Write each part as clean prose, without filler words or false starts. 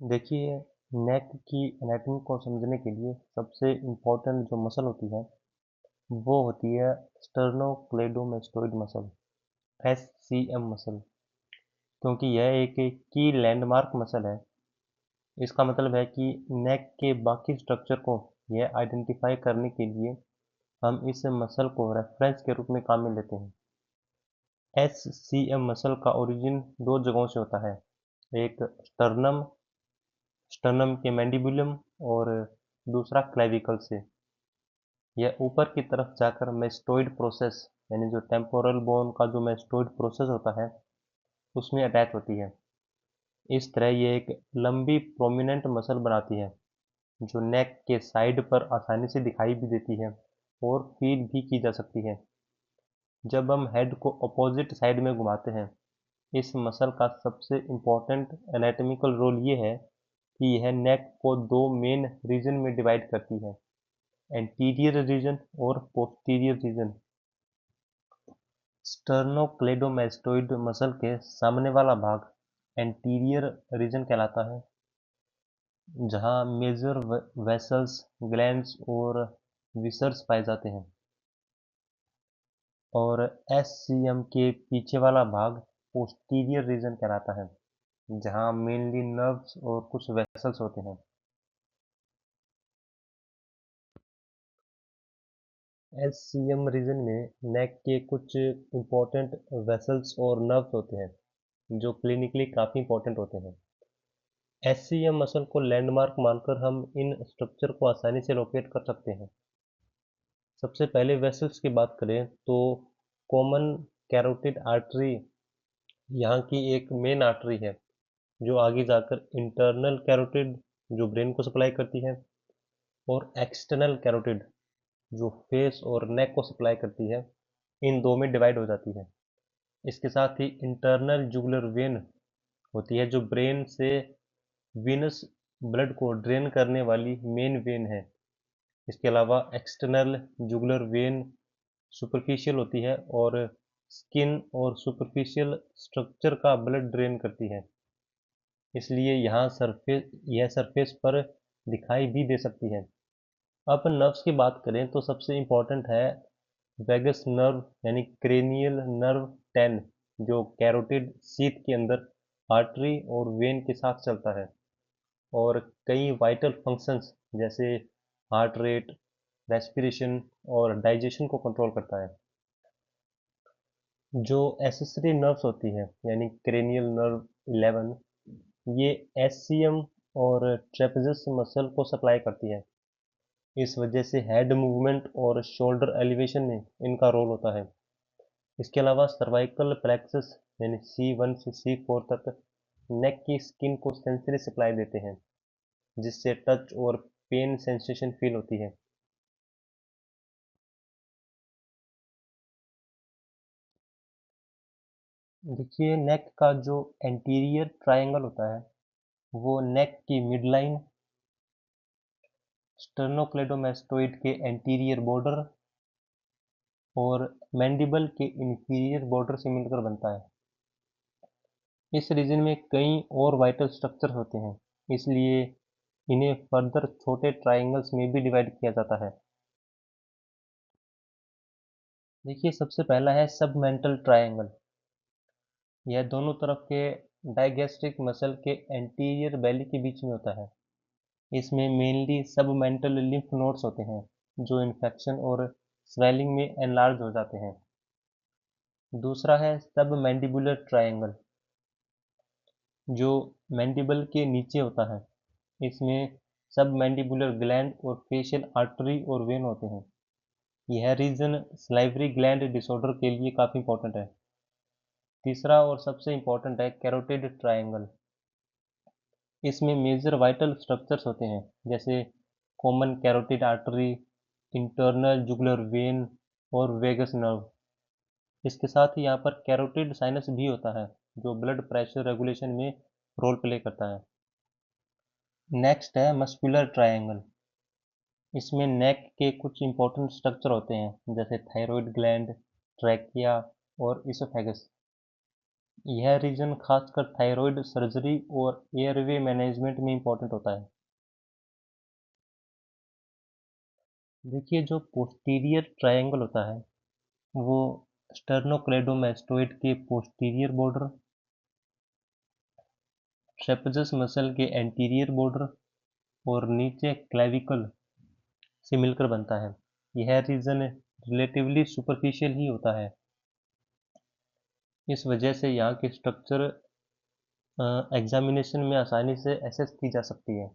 देखिए, नेक की एनाटॉमी को समझने के लिए सबसे इम्पोर्टेंट जो मसल होती है, वो होती है स्टर्नोक्लेडोमास्टोइड मसल, एससीएम मसल। क्योंकि यह एक की लैंडमार्क मसल है। इसका मतलब है कि नेक के बाकी स्ट्रक्चर को यह आइडेंटिफाई करने के लिए हम इस मसल को रेफरेंस के रूप में काम में लेते हैं। एससीएम मसल का ओरिजिन दो जगहों से होता है, एक स्टर्नम स्टर्नम के मैंडिबुलम और दूसरा क्लेविकल से। यह ऊपर की तरफ जाकर मेस्टोइड प्रोसेस यानी जो टेम्पोरल बोन का जो मेस्टोइड प्रोसेस होता है उसमें अटैच होती है। इस तरह ये एक लंबी प्रोमिनेंट मसल बनाती है जो नेक के साइड पर आसानी से दिखाई भी देती है और फील भी की जा सकती है। जब हम हेड को अपोजिट साइड में घुमाते हैं, इस मसल का सबसे इम्पोर्टेंट एनाटॉमिकल रोल ये है कि यह नेक को दो मेन रीजन में डिवाइड करती है, एंटीरियर रीजन और पोस्टीरियर रीजन। स्टर्नोक्लेडोमास्टोइड मसल के सामने वाला भाग एंटीरियर रीजन कहलाता है, जहां मेजर वेसल्स, ग्लैंड्स और विसर्स पाए जाते हैं। और एससीएम के पीछे वाला भाग पोस्टीरियर रीजन कहलाता है, जहां मेनली नर्व्स और कुछ वेसल्स होते हैं। एससीएम रीजन में नेक के कुछ इम्पोर्टेंट वेसल्स और नर्व्स होते हैं जो क्लिनिकली काफ़ी इम्पोर्टेंट होते हैं। एससीएम मसल को लैंडमार्क मानकर हम इन स्ट्रक्चर को आसानी से लोकेट कर सकते हैं। सबसे पहले वेसल्स की बात करें तो कॉमन कैरोटिड आर्टरी यहाँ की एक मेन आर्टरी है जो आगे जाकर इंटरनल कैरोटिड जो ब्रेन को सप्लाई करती है और एक्सटर्नल कैरोटिड जो फेस और नेक को सप्लाई करती है, इन दो में डिवाइड हो जाती है। इसके साथ ही इंटरनल जुगुलर वेन होती है जो ब्रेन से वीनस ब्लड को ड्रेन करने वाली मेन वेन है। इसके अलावा एक्सटर्नल जुगुलर वेन सुपरफिशियल होती है और स्किन और सुपरफिशियल स्ट्रक्चर का ब्लड ड्रेन करती है, इसलिए यह सरफेस पर दिखाई भी दे सकती है। अब नर्व्स की बात करें तो सबसे इम्पोर्टेंट है वेगस नर्व यानी क्रेनियल नर्व 10, जो कैरोटिड शीथ के अंदर आर्टरी और वेन के साथ चलता है और कई वाइटल फंक्शंस जैसे हार्ट रेट, रेस्पिरेशन और डाइजेशन को कंट्रोल करता है। जो एसेसरी नर्व्स होती है यानी क्रेनियल नर्व 11, ये एससीएम और ट्रेपेजियस मसल को सप्लाई करती है। इस वजह से हेड मूवमेंट और शोल्डर एलिवेशन में इनका रोल होता है। इसके अलावा सर्वाइकल प्लेक्सस यानी C1 से C4 तक नेक की स्किन को सेंसरी सप्लाई देते हैं, जिससे टच और पेन सेंसेशन फील होती है। देखिए, नेक का जो एंटीरियर ट्रायंगल होता है वो नेक की मिडलाइन, स्टर्नोक्लेडोमास्टोइड के एंटीरियर बॉर्डर और मैंडिबल के इंफीरियर बॉर्डर से मिलकर बनता है। इस रीजन में कई और वाइटल स्ट्रक्चर होते हैं, इसलिए इन्हें फर्दर छोटे ट्रायंगल्स में भी डिवाइड किया जाता है। देखिए, सबसे पहला है सबमेंटल ट्रायंगल। यह दोनों तरफ के डाइगैस्ट्रिक मसल के एंटीरियर बेली के बीच में होता है। इसमें मेनली सबमेंटल लिम्फ नोड्स होते हैं जो इन्फेक्शन और स्वेलिंग में एनलार्ज हो जाते हैं। दूसरा है सबमैंडिबुलर ट्रायंगल, जो मैंडिबल के नीचे होता है। इसमें सबमैंडिबुलर ग्लैंड और फेशियल आर्टरी और वेन होते हैं। यह रीजन सलाइवरी ग्लैंड डिसऑर्डर के लिए काफ़ी इंपॉर्टेंट है। तीसरा और सबसे इंपॉर्टेंट है कैरोटिड ट्रायंगल। इसमें मेजर वाइटल स्ट्रक्चर्स होते हैं जैसे common carotid artery, internal jugular vein और वेगस नर्व। इसके साथ ही यहाँ पर कैरोटिड साइनस भी होता है जो ब्लड प्रेशर रेगुलेशन में रोल प्ले करता है। नेक्स्ट है मस्कुलर ट्रायंगल। इसमें नेक के कुछ इंपॉर्टेंट स्ट्रक्चर होते हैं जैसे थायराइड ग्लैंड, ट्रैकिया और इसोफेगस। यह रीजन खासकर थायराइड सर्जरी और एयरवे मैनेजमेंट में इम्पोर्टेंट होता है। देखिए, जो पोस्टीरियर ट्रायंगल होता है वो स्टर्नोक्लेडोमास्टोइड के पोस्टीरियर बॉर्डर, ट्रेपेजस मसल के एंटीरियर बॉर्डर और नीचे क्लेविकल से मिलकर बनता है। यह रीजन रिलेटिवली सुपरफिशियल ही होता है। इस वजह से यहाँ की स्ट्रक्चर एग्जामिनेशन में आसानी से एसेस की जा सकती है।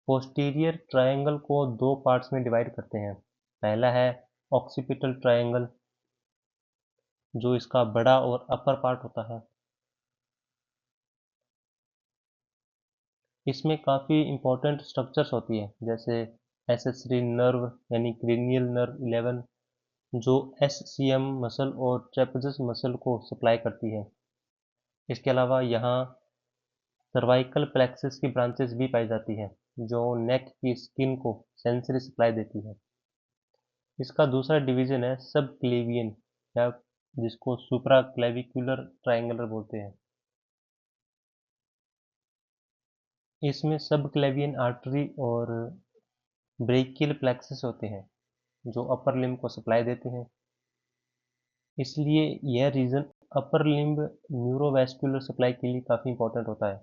पोस्टीरियर ट्रायंगल को दो पार्ट्स में डिवाइड करते हैं। पहला है ऑक्सीपिटल ट्रायंगल, जो इसका बड़ा और अपर पार्ट होता है। इसमें काफ़ी इम्पोर्टेंट स्ट्रक्चर्स होती है, जैसे एसेसरी नर्व यानी क्रेनियल नर्व 11, जो एससीएम मसल और ट्रेपेजस मसल को सप्लाई करती है। इसके अलावा यहाँ सर्वाइकल प्लेक्सस की ब्रांचेस भी पाई जाती है, जो नेक की स्किन को सेंसरी सप्लाई देती है। इसका दूसरा डिवीजन है सब क्लेवियन, या जिसको सुप्रा क्लेविकुलर ट्रायंगुलर बोलते हैं। इसमें सब क्लेवियन आर्टरी और ब्रेकियल प्लेक्सस होते हैं, जो अपर लिम्ब को सप्लाई देते हैं। इसलिए यह region upper limb neurovascular supply के लिए काफ़ी इंपॉर्टेंट होता है।